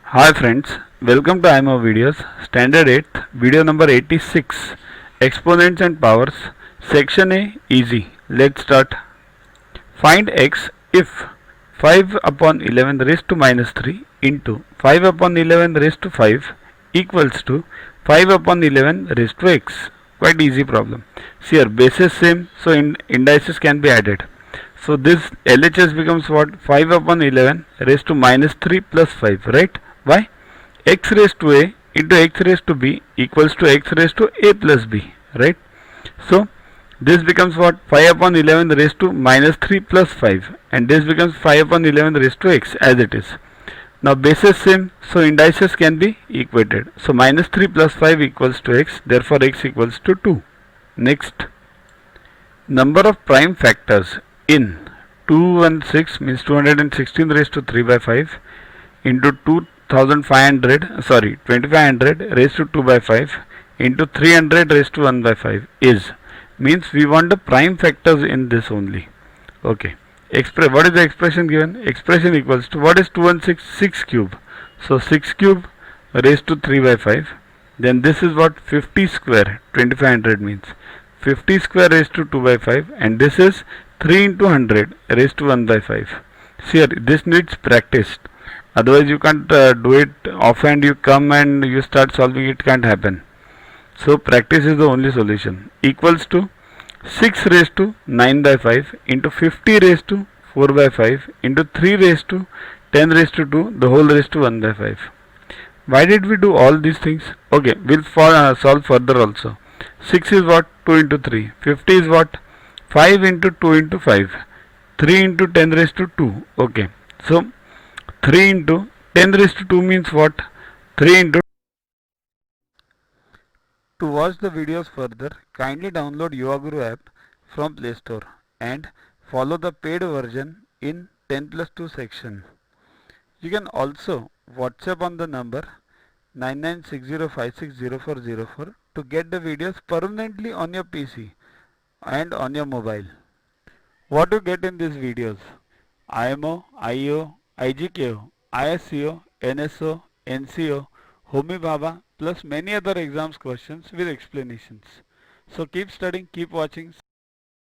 Hi friends, welcome to IMO videos, Standard 8, video number 86, Exponents and Powers, Section A, easy. Let's start. Find x if 5 upon 11 raised to minus 3 into 5 upon 11 raised to 5 equals to 5 upon 11 raised to x. Quite easy problem. See here, bases same, so indices can be added. So this LHS becomes what? 5 upon 11 raised to minus 3 plus 5, right? Why? X raised to a into x raised to b equals to x raised to a plus b, right? So this becomes what? 5 upon 11 raised to minus 3 plus 5, and this becomes 5 upon 11 raised to x as it is. Now bases same, so indices can be equated. So minus 3 plus 5 equals to x, therefore x equals to 2. Next, number of prime factors in 216 means 216 raised to 3 by 5 into 2500 raised to 2 by 5 into 300 raised to 1 by 5 is, means we want the prime factors in this only. Okay, what is the expression given? Expression equals to, what is 216? 6 cube. So 6 cube raised to 3 by 5, then this is what? 50 square. 2500 means 50 square raised to 2 by 5, and this is 3 into 100 raised to 1 by 5. See here, this needs practice. Otherwise you can't do it offhand. You come and you start solving, it can't happen. So practice is the only solution. Equals to 6 raised to 9 by 5 into 50 raised to 4 by 5 into 3 raised to 10 raised to 2 the whole raised to 1 by 5. Why did we do all these things? Okay, we'll solve further also. 6 is what? 2 into 3. 50 is what? 5 into 2 into 5. 3 into 10 raised to 2. Okay, so 3 into 10 raised to 2 means what? 3 into. To watch the videos further, kindly download Yuvaguru app from Play Store and follow the paid version in 10+2 section. You can also WhatsApp on the number 9960560404 to get the videos permanently on your PC and on your mobile. What you get in these videos? IMO, IO, IGKO, ISCO, NSO, NCO, Homi Bhabha plus many other exams questions with explanations. So keep studying, keep watching.